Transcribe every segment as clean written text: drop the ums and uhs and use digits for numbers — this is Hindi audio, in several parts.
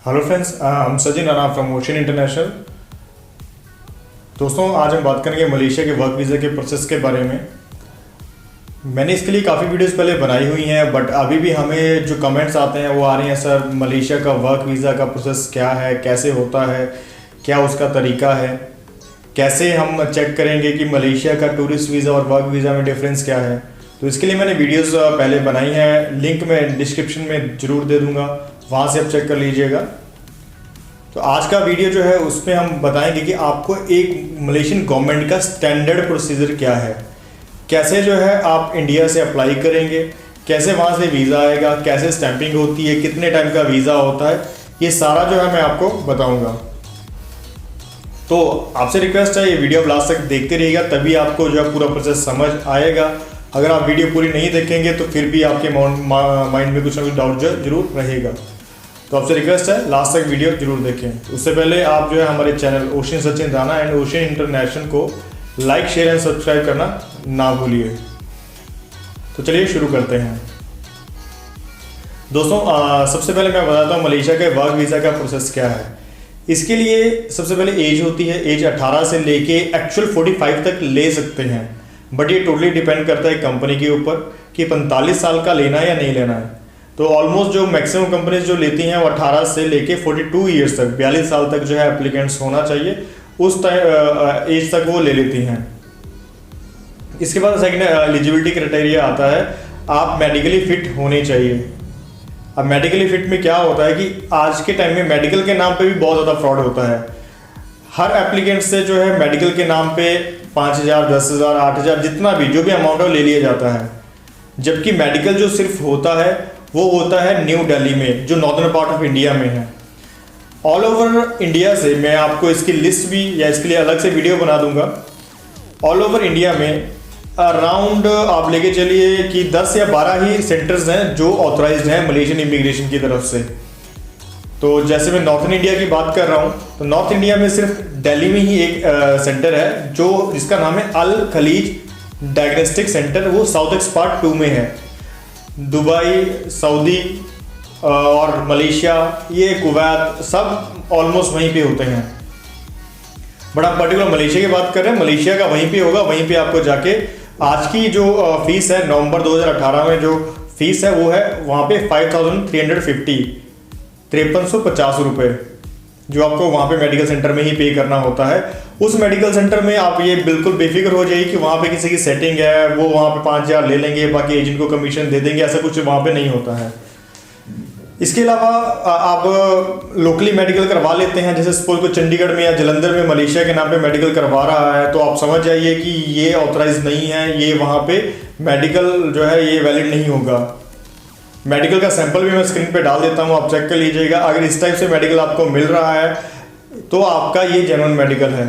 हेलो फ्रेंड्स, हम Sachin Rana from ocean international. दोस्तों, आज हम बात करेंगे मलेशिया के वर्क वीज़ा के प्रोसेस के बारे में। मैंने इसके लिए काफ़ी वीडियोस पहले बनाई हुई हैं, बट अभी भी हमें जो कमेंट्स आते हैं वो आ रहे हैं, सर मलेशिया का वर्क वीज़ा का प्रोसेस क्या है, कैसे होता है, क्या उसका तरीका है, कैसे हम चेक करेंगे कि मलेशिया का टूरिस्ट वीज़ा और वर्क वीज़ा में डिफरेंस क्या है। तो इसके लिए मैंने वीडियोस पहले बनाई हैं, लिंक मैं डिस्क्रिप्शन में ज़रूर दे दूँगा, वहाँ से आप चेक कर लीजिएगा। तो आज का वीडियो जो है उसमें हम बताएंगे कि आपको एक मलेशियन गवर्नमेंट का स्टैंडर्ड प्रोसीजर क्या है, कैसे जो है आप इंडिया से अप्लाई करेंगे, कैसे वहाँ से वीज़ा आएगा, कैसे स्टैंपिंग होती है, कितने टाइम का वीज़ा होता है, ये सारा जो है मैं आपको बताऊँगा। तो आपसे रिक्वेस्ट है, ये वीडियो आप लास्ट तक देखते रहिएगा, तभी आपको जो है पूरा प्रोसेस समझ आएगा। अगर आप वीडियो पूरी नहीं देखेंगे तो फिर भी आपके माइंड में कुछ ना कुछ डाउट जरूर रहेगा। तो आपसे रिक्वेस्ट है, लास्ट तक वीडियो जरूर देखें। उससे पहले आप जो है हमारे channel ocean Sachin Rana and ocean international को लाइक, शेयर एंड सब्सक्राइब करना ना भूलिए। तो चलिए शुरू करते हैं। दोस्तों, सबसे पहले मैं बताता हूँ मलेशिया के वर्क वीज़ा का प्रोसेस क्या है। इसके लिए सबसे पहले एज होती है, एज 18 से लेके एक्चुअल 45 तक ले सकते हैं, बट ये टोटली डिपेंड करता है कंपनी के ऊपर कि 45 साल का लेना है या नहीं लेना है। तो ऑलमोस्ट जो मैक्सिमम कंपनीज जो लेती हैं वो 18 से लेके 42 ईयर्स तक, 42 साल तक जो है एप्लीकेंट्स होना चाहिए, उस टाइम एज तक वो ले लेती हैं। इसके बाद सेकंड एलिजिबिलिटी क्राइटेरिया आता है, आप मेडिकली फिट होने चाहिए। अब मेडिकली फिट में क्या होता है कि आज के टाइम में मेडिकल के नाम पे भी बहुत ज़्यादा फ्रॉड होता है। हर एप्लीकेंट से जो है मेडिकल के नाम पे 5,000, 10,000, 8,000 जितना भी जो भी अमाउंट है ले लिया जाता है, जबकि मेडिकल जो सिर्फ होता है वो होता है न्यू दिल्ली में, जो नॉर्दर्न पार्ट ऑफ इंडिया में है। ऑल ओवर इंडिया से मैं आपको इसकी लिस्ट भी या इसके लिए अलग से वीडियो बना दूंगा। ऑल ओवर इंडिया में अराउंड आप लेके चलिए कि 10 या 12 ही सेंटर्स हैं जो ऑथराइज्ड हैं मलेशियन इमिग्रेशन की तरफ से। तो जैसे मैं नॉर्थन इंडिया की बात कर रहा हूँ, तो नॉर्थ इंडिया में सिर्फ दिल्ली में ही एक सेंटर है जो जिसका नाम है अल खलीज डायग्नोस्टिक सेंटर, वो साउथ एक्स पार्ट 2 में है। दुबई, सऊदी और मलेशिया, ये कुवैत, सब ऑलमोस्ट वहीं पे होते हैं। बट आप पर्टिकुलर मलेशिया की बात कर रहे हैं, मलेशिया का वहीं पे होगा। वहीं पे आपको जाके आज की जो फीस है, नवंबर 2018 में जो फीस है वो है वहाँ पे 5,350, 5350 रुपये, जो आपको वहाँ पे मेडिकल सेंटर में ही पे करना होता है। उस मेडिकल सेंटर में आप ये बिल्कुल बेफिक्र हो जाइए कि वहाँ पे किसी की सेटिंग है, वो वहाँ पे 5,000 ले लेंगे, बाकी एजेंट को कमीशन दे देंगे, ऐसा कुछ वहाँ पे नहीं होता है। इसके अलावा आप लोकली मेडिकल करवा लेते हैं, जैसे सपोज को चंडीगढ़ में या जलंधर में मलेशिया के नाम पे मेडिकल करवा रहा है, तो आप समझ जाइए कि ये ऑथराइज नहीं है, ये वहाँ पे मेडिकल जो है ये वैलिड नहीं होगा। मेडिकल का सैंपल भी मैं स्क्रीन पे डाल देता हूँ, आप चेक कर लीजिएगा। अगर इस टाइप से मेडिकल आपको मिल रहा है तो आपका ये जेन्युइन मेडिकल है।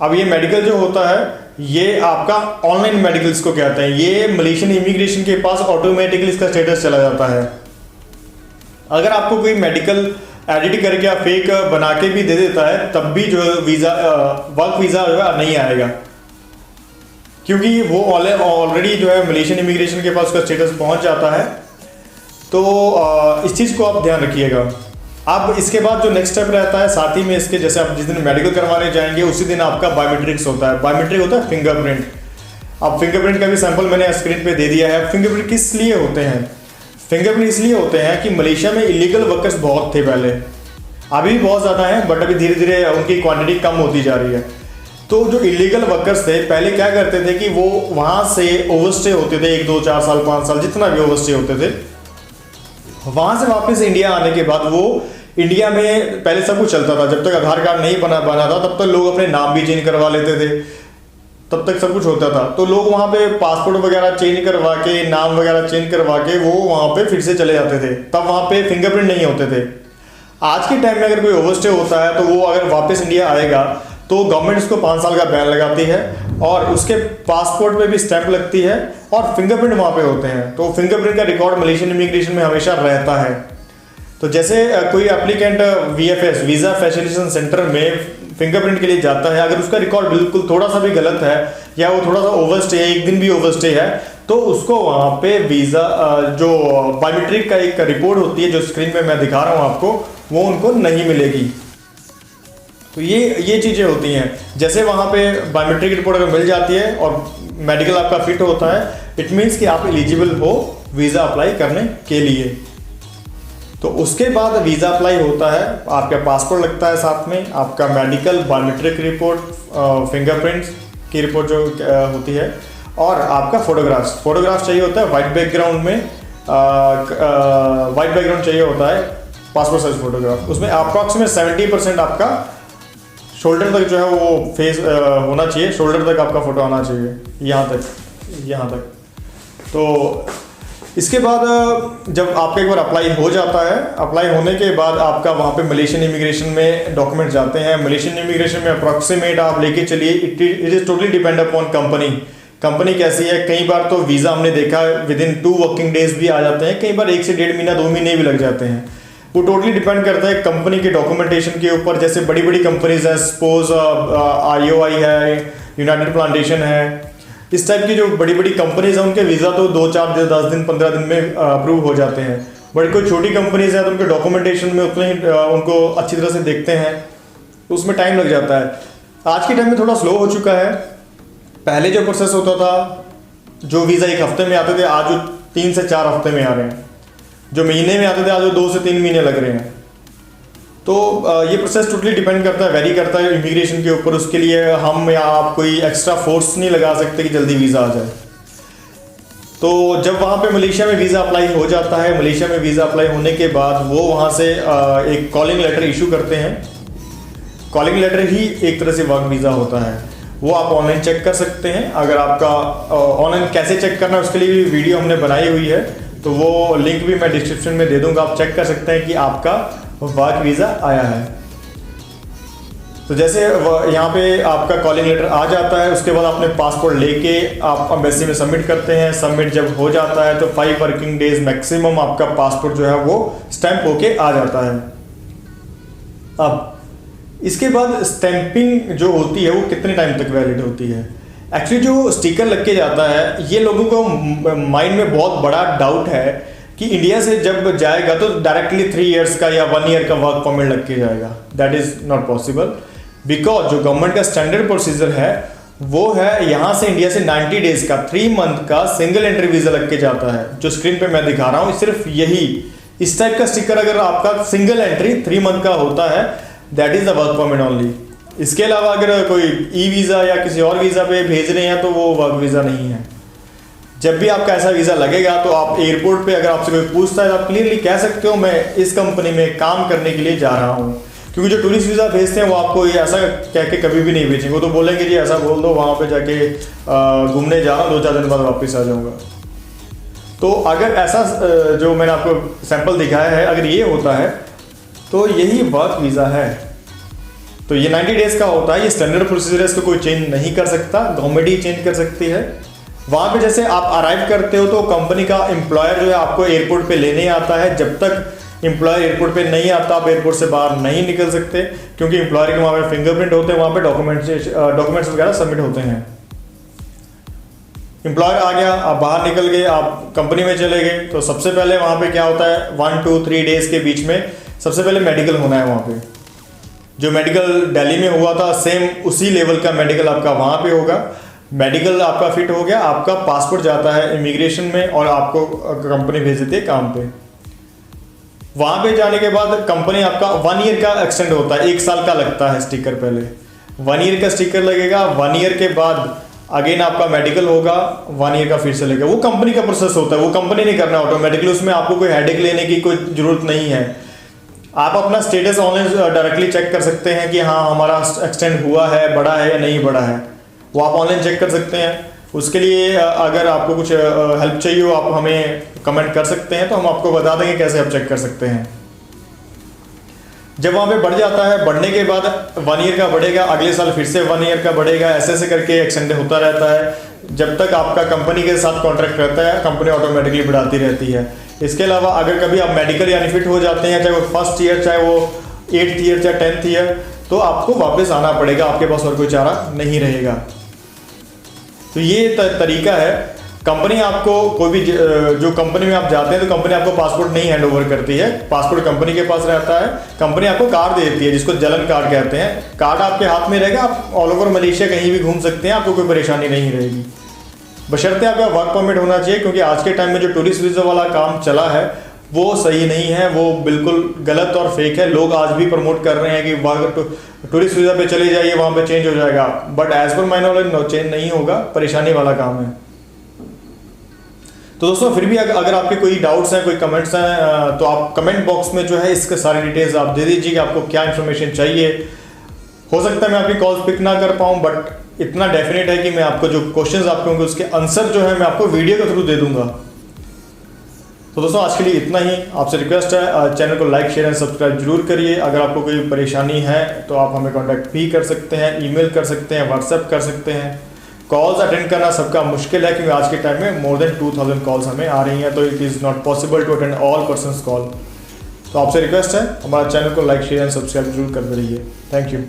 अब ये मेडिकल जो होता है ये आपका ऑनलाइन मेडिकल इसको कहते हैं, ये मलेशियन इमिग्रेशन के पास ऑटोमेटिकली इसका स्टेटस चला जाता है। अगर आपको कोई मेडिकल एडिट करके या फेक बना के भी दे देता है, तब भी जो वीज़ा वर्क वीज़ा जो है नहीं आएगा, क्योंकि वो ऑलरेडी जो है मलेशियन इमिग्रेशन के पास उसका स्टेटस पहुंच जाता है। तो इस चीज़ को आप ध्यान रखिएगा। अब इसके बाद जो नेक्स्ट स्टेप रहता है, साथ ही में इसके जैसे आप जिस दिन मेडिकल करवाने जाएंगे उसी दिन आपका बायोमेट्रिक्स होता है। बायोमेट्रिक होता है फिंगरप्रिंट। अब फिंगरप्रिंट का भी सैंपल मैंने स्क्रीन पे दे दिया है। फिंगरप्रिंट किस लिए होते हैं? फिंगरप्रिंट इसलिए होते हैं कि मलेशिया में इलीगल वर्कर्स बहुत थे पहले, अभी भी बहुत ज़्यादा हैं, बट अभी धीरे धीरे उनकी क्वांटिटी कम होती जा रही है। तो जो इलीगल वर्कर्स थे पहले क्या करते थे कि वो वहाँ से ओवरस्टे होते थे, 1, 2, 4 साल, 5 साल, जितना भी ओवरस्टे होते थे। वहाँ से वापस इंडिया आने के बाद वो इंडिया में पहले सब कुछ चलता था, जब तक आधार कार्ड नहीं बना था तब तक लोग अपने नाम भी चेंज करवा लेते थे, तब तक सब कुछ होता था। तो लोग वहाँ पे पासपोर्ट वगैरह चेंज करवा के, नाम वगैरह चेंज करवा के वो वहाँ पे फिर से चले जाते थे, तब वहाँ पे फिंगरप्रिंट नहीं होते थे। आज के टाइम में अगर कोई ओवरस्टे होता है तो वो अगर वापस इंडिया आएगा तो गवर्नमेंट उसको 5 साल का बैन लगाती है और उसके पासपोर्ट पे भी स्टैंप लगती है और फिंगरप्रिंट वहाँ पे होते हैं। तो फिंगरप्रिंट का रिकॉर्ड मलेशियन इमिग्रेशन में हमेशा रहता है। तो जैसे कोई applicant VFS visa facilitation centre में फिंगरप्रिंट के लिए जाता है, अगर उसका रिकॉर्ड बिल्कुल थोड़ा सा भी गलत है या वो थोड़ा सा ओवरस्टे है, 1 दिन भी ओवरस्टे है, तो उसको वहाँ पे वीज़ा जो बायोमेट्रिक का एक रिपोर्ट होती है जो स्क्रीन पे मैं दिखा रहा हूँ आपको, वो उनको नहीं मिलेगी। तो ये चीज़ें होती हैं। जैसे वहाँ पे बायोमेट्रिक रिपोर्ट अगर मिल जाती है और मेडिकल आपका फिट होता है, इट मीन्स कि आप एलिजिबल हो वीज़ा अप्लाई करने के लिए। तो उसके बाद वीज़ा अप्लाई होता है, आपका पासपोर्ट लगता है साथ में, आपका मेडिकल, बायोमेट्रिक रिपोर्ट, फिंगरप्रिंट्स की रिपोर्ट जो होती है, और आपका फोटोग्राफ चाहिए होता है वाइट बैकग्राउंड में। वाइट बैकग्राउंड चाहिए होता है पासपोर्ट साइज फोटोग्राफ। उसमें अप्रॉक्सीमेट 70% आपका शोल्डर तक जो है वो फेस होना चाहिए, शोल्डर तक आपका फोटो आना चाहिए, यहाँ तक। तो इसके बाद जब आपका एक बार अप्लाई हो जाता है, अप्लाई होने के बाद आपका वहाँ पे मलेशियन इमिग्रेशन में डॉक्यूमेंट जाते हैं। मलेशियन इमिग्रेशन में अप्रॉक्सीमेट आप लेके चलिए, it is totally depend upon company कैसी है। कई बार तो वीज़ा हमने देखा विदिन 2 वर्किंग डेज भी आ जाते हैं, कई बार 1 से 1.5 महीना 2 महीने भी लग जाते हैं। वो टोटली डिपेंड करता है कंपनी के डॉक्यूमेंटेशन के ऊपर। जैसे बड़ी बड़ी कंपनीज हैं, सपोज IOI है, यूनाइटेड प्लांटेशन है, इस टाइप की जो बड़ी बड़ी कंपनीज हैं उनके वीज़ा तो 2, 4, 10 दिन 15 दिन में अप्रूव हो जाते हैं। बट कोई छोटी कंपनीज हैं तो उनके डॉक्यूमेंटेशन में उतने ही उनको अच्छी तरह से देखते हैं, तो उसमें टाइम लग जाता है। आज के टाइम में थोड़ा स्लो हो चुका है। पहले जो प्रोसेस होता था, जो वीज़ा 1 हफ्ते में आते थे, आज वो 3 से 4 हफ्ते में आ रहे हैं। जो महीने में आते थे, आज वो 2 से 3 महीने लग रहे हैं। तो ये प्रोसेस टोटली डिपेंड करता है, वेरी करता है इमिग्रेशन के ऊपर। उसके लिए हम या आप कोई एक्स्ट्रा फोर्स नहीं लगा सकते कि जल्दी वीज़ा आ जाए। तो जब वहाँ पे मलेशिया में वीज़ा अप्लाई हो जाता है, मलेशिया में वीज़ा अप्लाई होने के बाद वो वहाँ से एक कॉलिंग लेटर इशू करते हैं। कॉलिंग लेटर ही एक तरह से वर्क वीज़ा होता है, वो आप ऑनलाइन चेक कर सकते हैं। अगर आपका ऑनलाइन कैसे चेक करना है उसके लिए भी वीडियो हमने बनाई हुई है, तो वो लिंक भी मैं डिस्क्रिप्शन में दे दूंगा, आप चेक कर सकते हैं कि आपका वर्क वीज़ा आया है। तो जैसे यहाँ पे आपका कॉलिंग लेटर आ जाता है, उसके बाद आपने पासपोर्ट लेके आप एम्बेसी में सबमिट करते हैं। सबमिट जब हो जाता है तो 5 वर्किंग डेज मैक्सिमम आपका पासपोर्ट जो है वो स्टैंप होके आ जाता है। अब इसके बाद स्टैंपिंग जो होती है वो कितने टाइम तक वैलिड होती है? एक्चुअली जो स्टिकर लग के जाता है, ये लोगों को माइंड में बहुत बड़ा डाउट है कि इंडिया से जब जाएगा तो डायरेक्टली 3 इयर्स का या 1 ईयर का वर्क परमिट लग के जाएगा। That is not possible, because जो गवर्नमेंट का स्टैंडर्ड प्रोसीजर है वो है यहाँ से इंडिया से 90 डेज का 3 मंथ का सिंगल एंट्री वीज़ा लग के जाता है। जो स्क्रीन पे मैं दिखा रहा हूँ, सिर्फ यही इस टाइप का स्टिकर अगर आपका सिंगल एंट्री 3 मंथ का होता है, that is the work permit only. इसके अलावा अगर कोई ई वीज़ा या किसी और वीज़ा पे भेज रहे हैं तो वो वर्क वीज़ा नहीं है। जब भी आपका ऐसा वीज़ा लगेगा तो आप एयरपोर्ट पे अगर आपसे कोई पूछता है तो आप क्लियरली कह सकते हो मैं इस कंपनी में काम करने के लिए जा रहा हूँ। क्योंकि जो टूरिस्ट वीज़ा भेजते हैं वो आपको ये ऐसा कह के कभी भी नहीं भेजेंगे। वो तो बोलेंगे जी ऐसा बोल दो, वहाँ पे जाके घूमने जा रहा हूँ, 2-4 दिन बाद वापस आ जाऊँगा। तो अगर ऐसा जो मैंने आपको सैंपल दिखाया है, अगर ये होता है तो यही वर्क वीज़ा है। तो ये 90 डेज का होता है, ये स्टैंडर्ड प्रोसीजर है, इसको कोई चेंज नहीं कर सकता, गवर्नमेंट ही चेंज कर सकती है। वहाँ पे जैसे आप अराइव करते हो तो कंपनी का एम्प्लॉयर जो है आपको एयरपोर्ट पे लेने आता है। जब तक एम्प्लॉयर एयरपोर्ट पे नहीं आता आप एयरपोर्ट से बाहर नहीं निकल सकते, क्योंकि एम्प्लॉयर के वहाँ पे फिंगरप्रिंट होते हैं, वहाँ पे डॉक्यूमेंट्स वगैरह सबमिट होते हैं। एम्प्लॉयर आ गया, आप बाहर निकल गए, आप कंपनी में चले गए, तो सबसे पहले वहाँ पे क्या होता है, 1, 2, 3 डेज के बीच में सबसे पहले मेडिकल होना है। वहाँ पे जो मेडिकल दिल्ली में हुआ था सेम उसी लेवल का मेडिकल आपका वहाँ पे होगा। मेडिकल आपका फिट हो गया, आपका पासपोर्ट जाता है इमिग्रेशन में और आपको कंपनी भेज देती है काम पे। वहाँ पे जाने के बाद कंपनी आपका 1 ईयर का एक्सटेंड होता है, 1 साल का लगता है स्टिकर। पहले 1 ईयर का स्टिकर लगेगा, 1 ईयर के बाद अगेन आपका मेडिकल होगा, 1 ईयर का फिर से लगेगा। वो कंपनी का प्रोसेस होता है, वो कंपनी नहीं करना ऑटोमेटिकली, उसमें आपको कोई हेडेक लेने की कोई जरूरत नहीं है। आप अपना स्टेटस ऑनलाइन डायरेक्टली चेक कर सकते हैं कि हाँ हमारा एक्सटेंड हुआ है, बढ़ा है या नहीं बढ़ा है, वो आप ऑनलाइन चेक कर सकते हैं। उसके लिए अगर आपको कुछ हेल्प चाहिए हो आप हमें कमेंट कर सकते हैं, तो हम आपको बता देंगे कैसे आप चेक कर सकते हैं। जब वहाँ पे बढ़ जाता है, बढ़ने के बाद 1 ईयर का बढ़ेगा, अगले साल फिर से 1 ईयर का बढ़ेगा, ऐसे ऐसे करके एक्सटेंड होता रहता है। जब तक आपका कंपनी के साथ कॉन्ट्रैक्ट रहता है, कंपनी ऑटोमेटिकली बढ़ाती रहती है। इसके अलावा अगर कभी आप मेडिकल यानी फिट हो जाते हैं, चाहे वो 1st ईयर, चाहे वो 8th ईयर, चाहे 10th ईयर, तो आपको वापस आना पड़ेगा, आपके पास और कोई चारा नहीं रहेगा। तो ये तरीका है। कंपनी आपको कोई भी जो कंपनी में आप जाते हैं तो कंपनी आपको पासपोर्ट नहीं हैंड ओवर करती है, पासपोर्ट कंपनी के पास रहता है। कंपनी आपको कार्ड देती है जिसको जलन कार्ड कहते हैं। कार्ड आपके हाथ में रहेगा, आप ऑल ओवर मलेशिया कहीं भी घूम सकते हैं, आपको कोई परेशानी नहीं रहेगी। बशर्ते आपका वर्क परमिट होना चाहिए, क्योंकि आज के टाइम में जो टूरिस्ट वीज़ा वाला काम चला है वो सही नहीं है, वो बिल्कुल गलत और फेक है। लोग आज भी प्रमोट कर रहे हैं कि वहाँ टूरिस्ट वीज़ा पे चले जाइए, वहाँ पे चेंज हो जाएगा, but as per my knowledge no change नहीं होगा, परेशानी वाला काम है। तो दोस्तों फिर भी अगर आपके कोई डाउट्स हैं, कोई कमेंट्स हैं, तो आप कमेंट बॉक्स में जो है इसके सारी डिटेल्स आप दे दीजिए कि आपको क्या इन्फॉर्मेशन चाहिए। हो सकता है मैं आपकी कॉल्स पिक ना कर पाऊँ, बट इतना डेफिनेट है कि मैं आपको जो क्वेश्चंस आपके होंगे उसके आंसर जो है मैं आपको वीडियो के थ्रू दे दूंगा। तो दोस्तों आज के लिए इतना ही। आपसे रिक्वेस्ट है चैनल को लाइक शेयर एंड सब्सक्राइब जरूर करिए। अगर आपको कोई परेशानी है तो आप हमें कॉन्टैक्ट भी कर सकते हैं, ईमेल कर सकते हैं, व्हाट्सएप कर सकते हैं। कॉल्स अटेंड करना सबका मुश्किल है, क्योंकि आज के टाइम में मोर देन 2000 कॉल्स हमें आ रही हैं, तो it is not possible to attend all persons call. तो आपसे रिक्वेस्ट है हमारा चैनल को लाइक शेयर एंड सब्सक्राइब जरूर करते रहिए। Thank you.